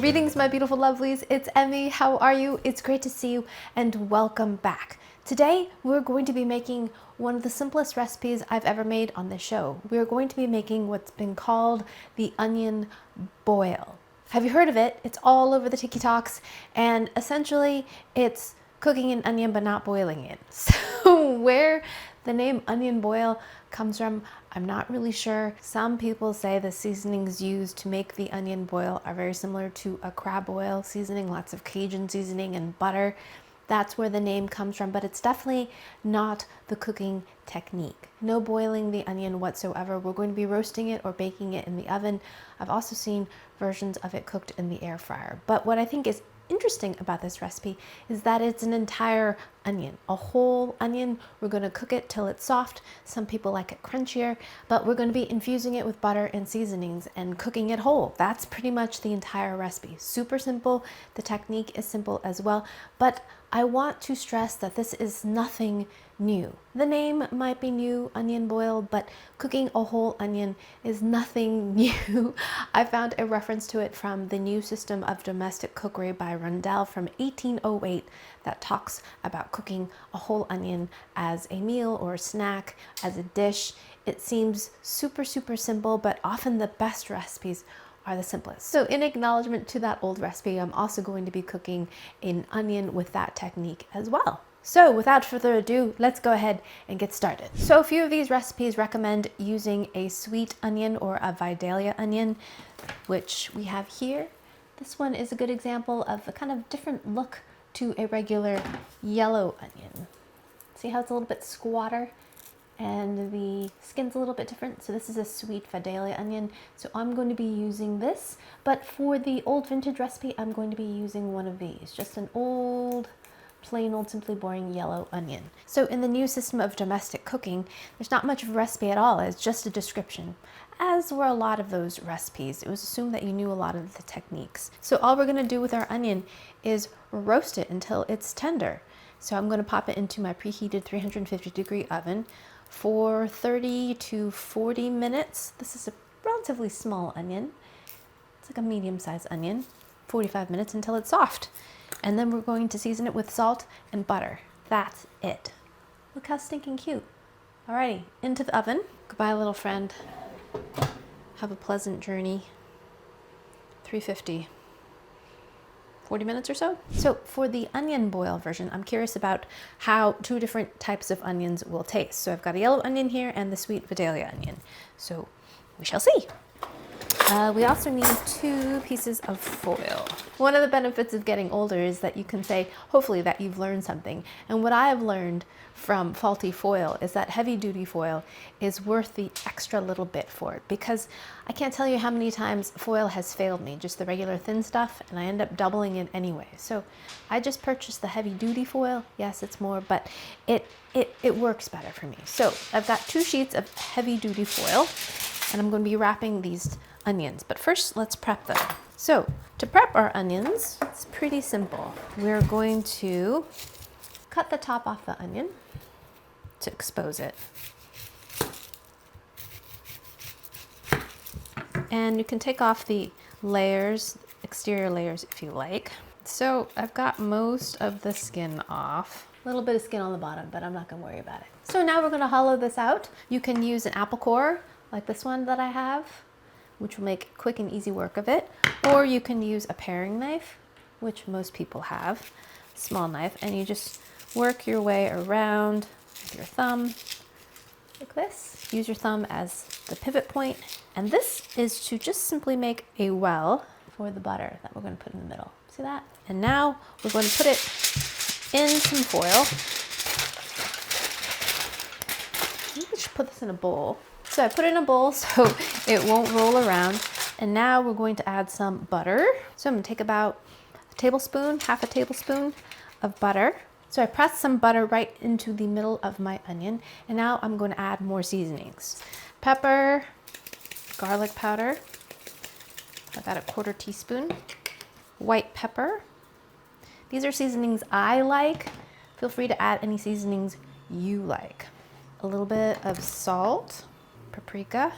Greetings, my beautiful lovelies. It's Emmy. How are you? It's great to see you and welcome back. Today, we're going to be making one of the simplest recipes I've ever made on this show. We're going to be making what's been called the onion boil. Have you heard of it? It's all over the TikToks, and essentially it's cooking an onion but not boiling it. So where the name onion boil comes from, I'm not really sure. Some people say the seasonings used to make the onion boil are very similar to a crab boil seasoning, lots of Cajun seasoning and butter. That's where the name comes from, but it's definitely not the cooking technique. No boiling the onion whatsoever. We're going to be roasting it or baking it in the oven. I've also seen versions of it cooked in the air fryer. But what I think is interesting about this recipe is that it's an entire onion, a whole onion. We're going to cook it till it's soft. Some people like it crunchier, but we're going to be infusing it with butter and seasonings and cooking it whole. That's pretty much the entire recipe. Super simple. The technique is simple as well, but I want to stress that this is nothing new. The name might be new, onion boil, but cooking a whole onion is nothing new. I found a reference to it from The New System of Domestic Cookery by Rundell from 1808 that talks about cooking a whole onion as a meal or a snack, as a dish. It seems super, super simple, but often the best recipes are the simplest. So in acknowledgement to that old recipe, I'm also going to be cooking an onion with that technique as well. So without further ado, let's go ahead and get started. So a few of these recipes recommend using a sweet onion or a Vidalia onion, which we have here. This one is a good example of a kind of different look to a regular yellow onion. See how it's a little bit squatter? And the skin's a little bit different. So this is a sweet Vidalia onion. So I'm going to be using this, but for the old vintage recipe, I'm going to be using one of these, just an old, plain old, simply boring yellow onion. So in the New System of Domestic Cooking, there's not much of a recipe at all. It's just a description, as were a lot of those recipes. It was assumed that you knew a lot of the techniques. So all we're gonna do with our onion is roast it until it's tender. So I'm gonna pop it into my preheated 350-degree oven for 30 to 40 minutes. This is a relatively small onion. It's like a medium-sized onion. 45 minutes until it's soft. And then we're going to season it with salt and butter. That's it. Look how stinking cute. Alrighty, into the oven. Goodbye, little friend. Have a pleasant journey. 350. 40 minutes or so. So for the onion boil version, I'm curious about how two different types of onions will taste. So I've got a yellow onion here and the sweet Vidalia onion. So we shall see. We also need 2 pieces of foil. One of the benefits of getting older is that you can say, hopefully, that you've learned something. And what I have learned from faulty foil is that heavy duty foil is worth the extra little bit for it, because I can't tell you how many times foil has failed me, just the regular thin stuff, and I end up doubling it anyway. So I just purchased the heavy duty foil. Yes, it's more, but it works better for me. So I've got 2 sheets of heavy duty foil, and I'm going to be wrapping these onions, but first let's prep them. So to prep our onions, it's pretty simple. We're going to cut the top off the onion to expose it. And you can take off the layers, exterior layers if you like. So I've got most of the skin off. A little bit of skin on the bottom, but I'm not gonna worry about it. So now we're gonna hollow this out. You can use an apple core like this one that I have, which will make quick and easy work of it. Or you can use a paring knife, which most people have, small knife, and you just work your way around with your thumb like this. Use your thumb as the pivot point. And this is to just simply make a well for the butter that we're going to put in the middle. See that? And now we're going to put it in some foil. We should put this in a bowl. So I put it in a bowl so it won't roll around. And now we're going to add some butter. So I'm going to take about a tablespoon, half a tablespoon of butter. So I pressed some butter right into the middle of my onion. And now I'm going to add more seasonings. Pepper, garlic powder. I got a 1/4 teaspoon. White pepper. These are seasonings I like. Feel free to add any seasonings you like. A little bit of salt, paprika,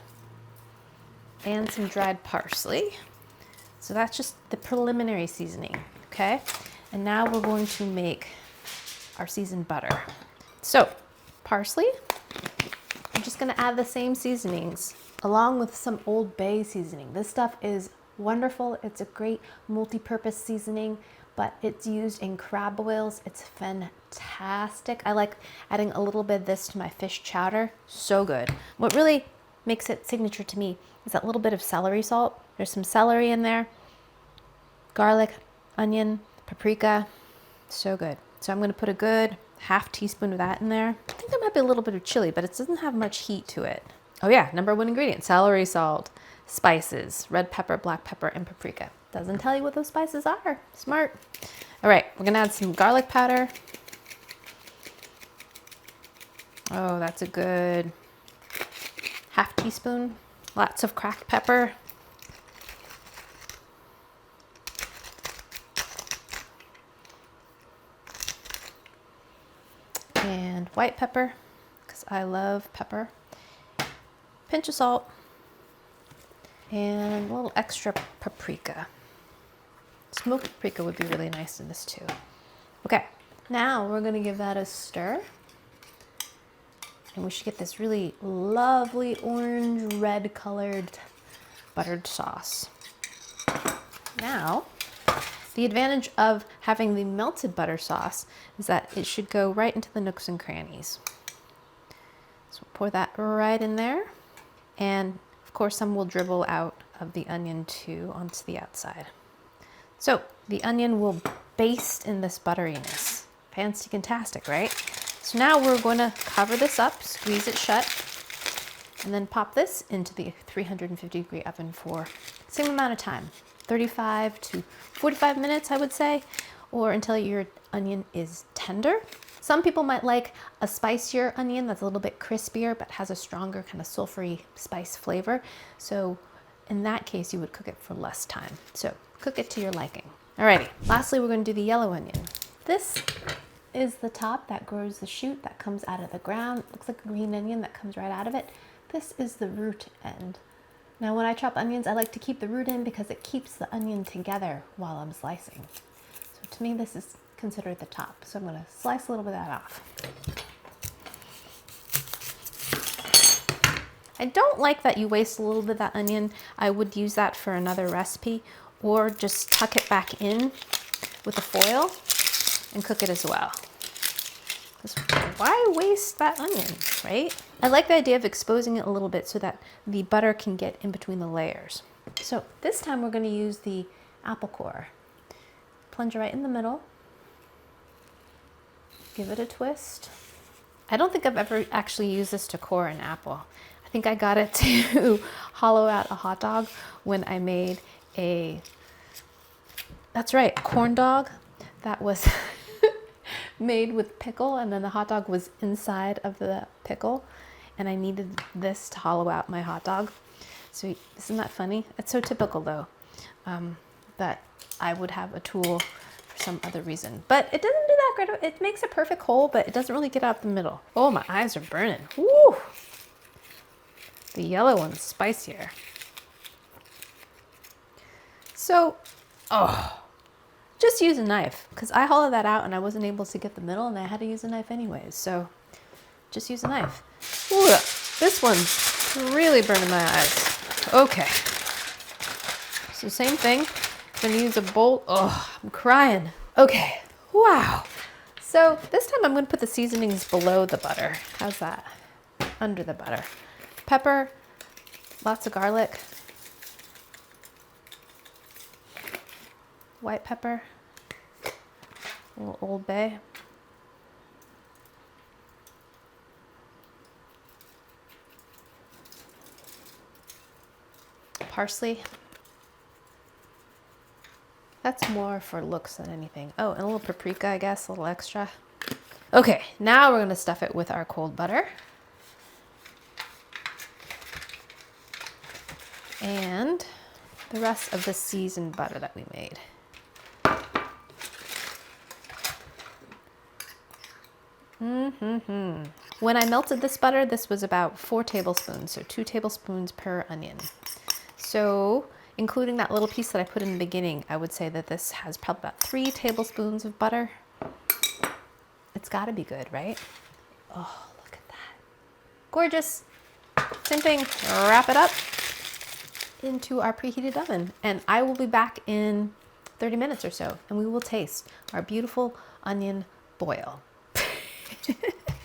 and some dried parsley. So that's just the preliminary seasoning, okay? And now we're going to make our seasoned butter. So parsley, I'm just gonna add the same seasonings along with some Old Bay seasoning. This stuff is wonderful. It's a great multi-purpose seasoning, but it's used in crab boils. It's fantastic. I like adding a little bit of this to my fish chowder. So good. What really makes it signature to me is that little bit of celery salt. There's some celery in there, garlic, onion, paprika. So good. So I'm gonna put a good half teaspoon of that in there. I think there might be a little bit of chili, but it doesn't have much heat to it. Oh yeah, number one ingredient, celery salt, spices, red pepper, black pepper, and paprika. Doesn't tell you what those spices are. Smart. All right, we're gonna add some garlic powder. Oh, that's a good half teaspoon. Lots of cracked pepper. And white pepper, because I love pepper. Pinch of salt. And a little extra paprika. Smoked paprika would be really nice in this too. Okay, now we're gonna give that a stir. And we should get this really lovely orange red colored buttered sauce. Now, the advantage of having the melted butter sauce is that it should go right into the nooks and crannies. So pour that right in there. And of course, some will dribble out of the onion too onto the outside. So the onion will baste in this butteriness. Fantastic, right? So now we're going to cover this up, squeeze it shut, and then pop this into the 350-degree oven for the same amount of time, 35 to 45 minutes, I would say, or until your onion is tender. Some people might like a spicier onion that's a little bit crispier but has a stronger kind of sulfury spice flavor. So in that case, you would cook it for less time. So cook it to your liking. Alrighty, lastly, we're going to do the yellow onion. This is the top that grows the shoot that comes out of the ground. It looks like a green onion that comes right out of it. This is the root end. Now when I chop onions, I like to keep the root in because it keeps the onion together while I'm slicing. So to me, this is considered the top. So I'm gonna slice a little bit of that off. I don't like that you waste a little bit of that onion. I would use that for another recipe or just tuck it back in with a foil and cook it as well. Why waste that onion, right? I like the idea of exposing it a little bit so that the butter can get in between the layers. So this time we're going to use the apple core. Plunge it right in the middle. Give it a twist. I don't think I've ever actually used this to core an apple. I think I got it to hollow out a hot dog when I made that's right, corn dog that was made with pickle, and then the hot dog was inside of the pickle, and I needed this to hollow out my hot dog. So isn't that funny? It's so typical though, that I would have a tool for some other reason. But it doesn't do that great. It makes a perfect hole, but it doesn't really get out the middle. Oh, my eyes are burning. Woo! The yellow one's spicier. So, just use a knife, because I hollowed that out and I wasn't able to get the middle and I had to use a knife anyways. So just use a knife. Ooh, this one's really burning my eyes. Okay. So same thing. I'm gonna use a bowl. Oh, I'm crying. Okay. Wow. So this time I'm gonna put the seasonings below the butter. How's that? Under the butter. Pepper, lots of garlic, white pepper, a little Old Bay, parsley. That's more for looks than anything. Oh, and a little paprika, I guess, a little extra. Okay, now we're gonna stuff it with our cold butter. And the rest of the seasoned butter that we made. When I melted this butter, this was about 4 tablespoons, so 2 tablespoons per onion. So including that little piece that I put in the beginning, I would say that this has probably about 3 tablespoons of butter. It's got to be good, right? Oh, look at that. Gorgeous. Same thing, wrap it up into our preheated oven. And I will be back in 30 minutes or so, and we will taste our beautiful onion boil.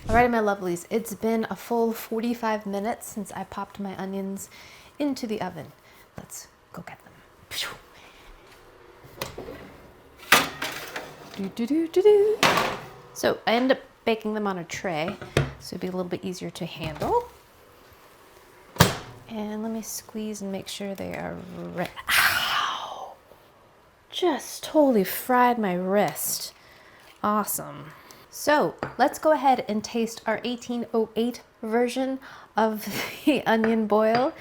Alrighty, my lovelies, it's been a full 45 minutes since I popped my onions into the oven. Let's go get them. So I end up baking them on a tray, so it'd be a little bit easier to handle. And let me squeeze and make sure they are ready. Ow! Just totally fried my wrist. Awesome. So let's go ahead and taste our 1808 version of the onion boil.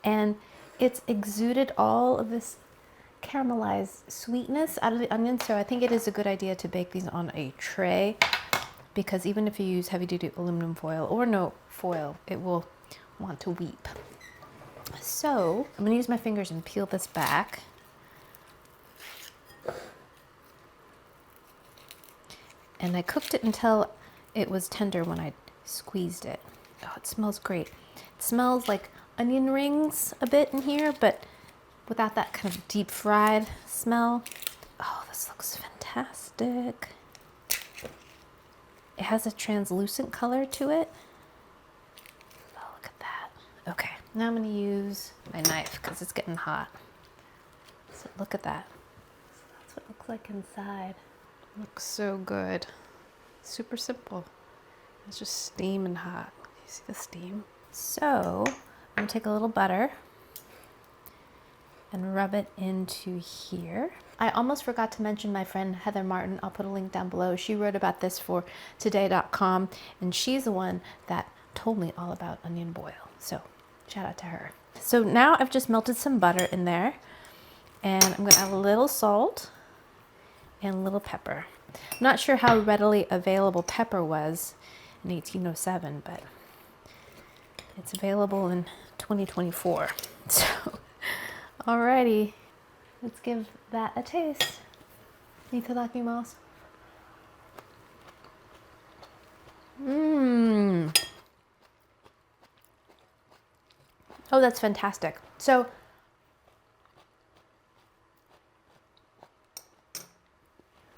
And it's exuded all of this caramelized sweetness out of the onion. So I think it is a good idea to bake these on a tray, because even if you use heavy duty aluminum foil or no foil, it will want to weep. So I'm gonna use my fingers and peel this back. And I cooked it until it was tender when I squeezed it. Oh, it smells great. It smells like onion rings a bit in here, but without that kind of deep fried smell. Oh, this looks fantastic. It has a translucent color to it. Oh, look at that. Okay, now I'm gonna use my knife because it's getting hot. So look at that. So that's what it looks like inside. Looks so good. Super simple. It's just steaming hot. You see the steam? So I'm gonna take a little butter and rub it into here. I almost forgot to mention my friend Heather Martin. I'll put a link down below. She wrote about this for today.com, and she's the one that told me all about onion boil. So shout out to her. So now I've just melted some butter in there, and I'm gonna add a little salt and a little pepper. I'm not sure how readily available pepper was in 1807, but it's available in 2024. So, alrighty, let's give that a taste. Itadakimasu. Oh, that's fantastic. So,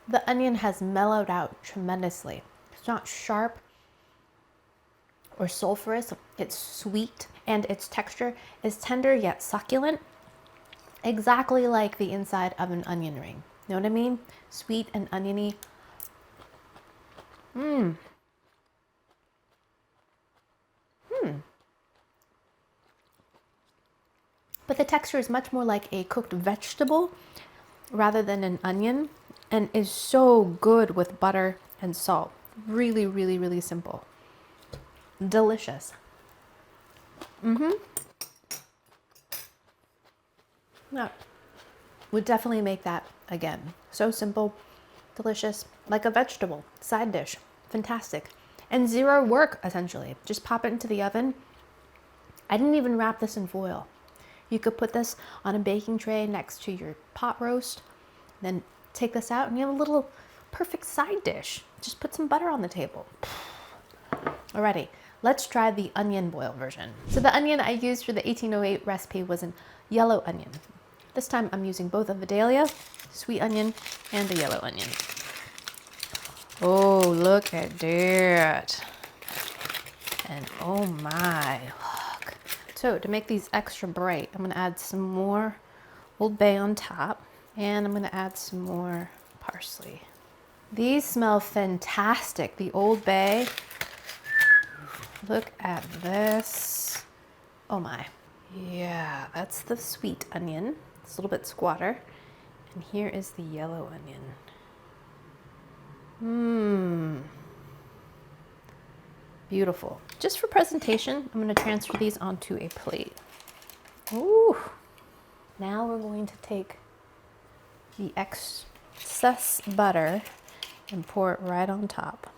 the onion has mellowed out tremendously. It's not sharp or sulfurous. It's sweet, and its texture is tender yet succulent. Exactly like the inside of an onion ring. Know what I mean? Sweet and oniony. But the texture is much more like a cooked vegetable rather than an onion, and is so good with butter and salt. Really, really, really simple. Delicious. Yeah. Would definitely make that again. So simple, delicious, like a vegetable side dish. Fantastic. And zero work, essentially. Just pop it into the oven. I didn't even wrap this in foil. You could put this on a baking tray next to your pot roast, then take this out and you have a little perfect side dish. Just put some butter on the table. Alrighty, let's try the onion boil version. So the onion I used for the 1808 recipe was a yellow onion. This time I'm using both a Vidalia, sweet onion, and a yellow onion. Oh, look at that. And oh my, look. So to make these extra bright, I'm gonna add some more Old Bay on top, and I'm gonna add some more parsley. These smell fantastic. The Old Bay, look at this. Oh my. Yeah, that's the sweet onion. It's a little bit squatter. And here is the yellow onion. Beautiful. Just for presentation, I'm going to transfer these onto a plate. Ooh. Now we're going to take the excess butter and pour it right on top.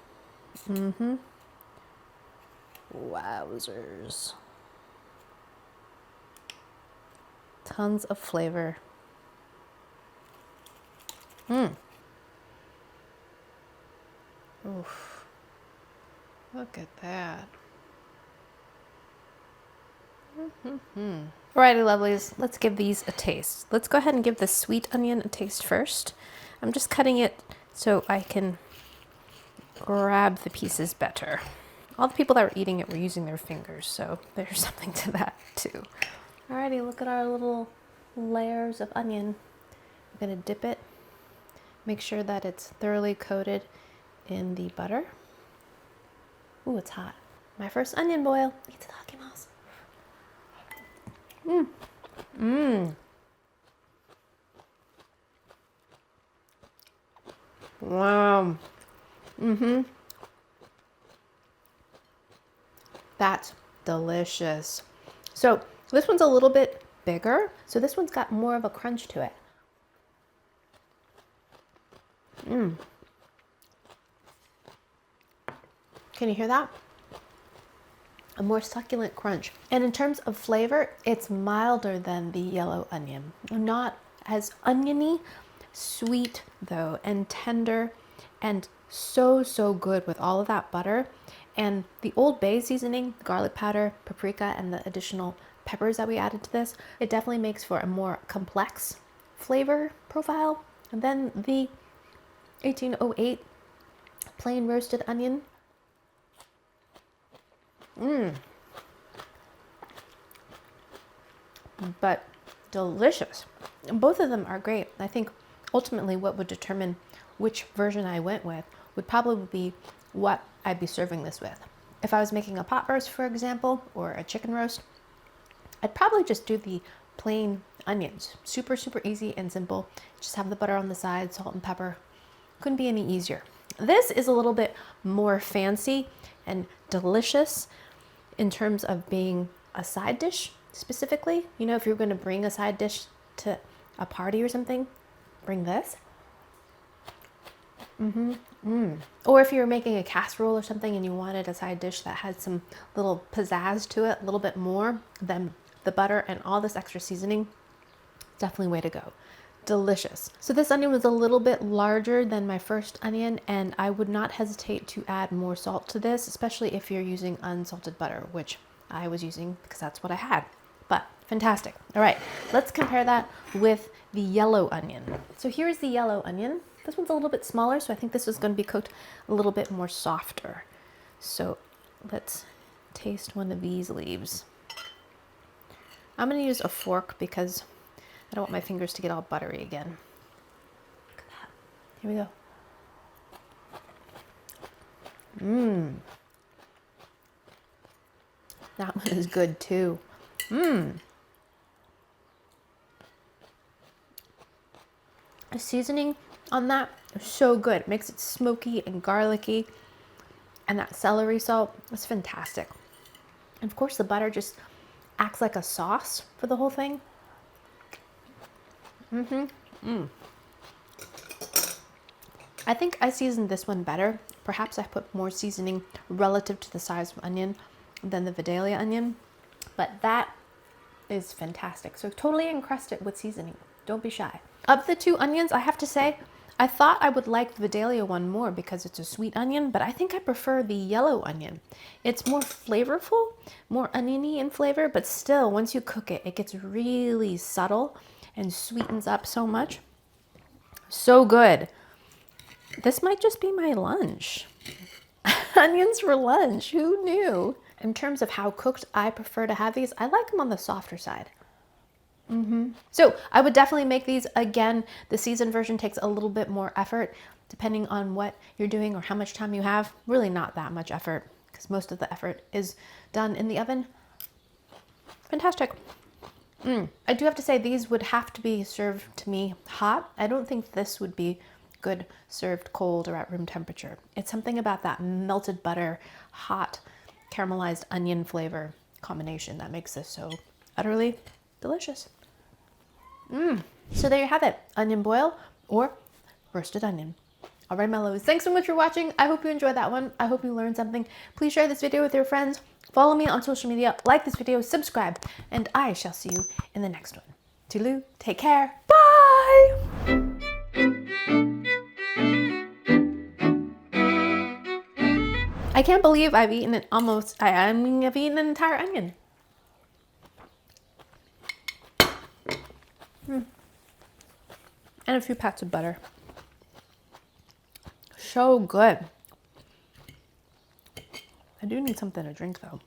Wowzers. Tons of flavor. Oof. Look at that. Alrighty, lovelies, let's give these a taste. Let's go ahead and give the sweet onion a taste first. I'm just cutting it so I can grab the pieces better. All the people that were eating it were using their fingers, so there's something to that too. Alrighty, look at our little layers of onion. I'm gonna dip it, make sure that it's thoroughly coated in the butter. Ooh, it's hot. My first onion boil. Itadakimasu. Wow. That's delicious. So this one's a little bit bigger, so this one's got more of a crunch to it. Can you hear that? A more succulent crunch. And in terms of flavor, it's milder than the yellow onion. Not as oniony, sweet though, and tender, and so good with all of that butter. And the Old Bay seasoning, garlic powder, paprika, and the additional peppers that we added to this, it definitely makes for a more complex flavor profile than the 1808 plain roasted onion. But delicious. Both of them are great. I think ultimately what would determine which version I went with would probably be what I'd be serving this with. If I was making a pot roast, for example, or a chicken roast, I'd probably just do the plain onions. Super easy and simple. Just have the butter on the side, salt and pepper. Couldn't be any easier. This is a little bit more fancy and delicious in terms of being a side dish specifically. You know, if you're going to bring a side dish to a party or something, bring this. Or if you're making a casserole or something and you wanted a side dish that had some little pizzazz to it, a little bit more than the butter and all this extra seasoning, definitely way to go. Delicious. So this onion was a little bit larger than my first onion, and I would not hesitate to add more salt to this, especially if you're using unsalted butter, which I was using because that's what I had. But fantastic. All right, let's compare that with the yellow onion. So here's the yellow onion. This one's a little bit smaller, so I think this is going to be cooked a little bit more softer. So let's taste one of these leaves. I'm going to use a fork because I don't want my fingers to get all buttery again. Look at that. Here we go. That one is good too. The seasoning on that is so good. It makes it smoky and garlicky. And that celery salt is fantastic. And of course the butter just acts like a sauce for the whole thing. I think I seasoned this one better. Perhaps I put more seasoning relative to the size of onion than the Vidalia onion, but that is fantastic. So totally encrust it with seasoning. Don't be shy. Of the two onions, I have to say, I thought I would like the Vidalia one more because it's a sweet onion, but I think I prefer the yellow onion. It's more flavorful, more oniony in flavor, but still, once you cook it, it gets really subtle and sweetens up so much. So good. This might just be my lunch. Onions for lunch, who knew? In terms of how cooked I prefer to have these, I like them on the softer side. So I would definitely make these again. The seasoned version takes a little bit more effort depending on what you're doing or how much time you have. Really not that much effort because most of the effort is done in the oven. Fantastic. I do have to say these would have to be served to me hot. I don't think this would be good served cold or at room temperature. It's something about that melted butter, hot, caramelized onion flavor combination that makes this so utterly delicious. So there you have it, onion boil or roasted onion. All right, my loves, thanks so much for watching. I hope you enjoyed that one. I hope you learned something. Please share this video with your friends. Follow me on social media, like this video, subscribe, and I shall see you in the next one. Toodaloo. Take care. Bye. I can't believe I've eaten it almost. I've eaten an entire onion. And a few pats of butter. So good. I do need something to drink though.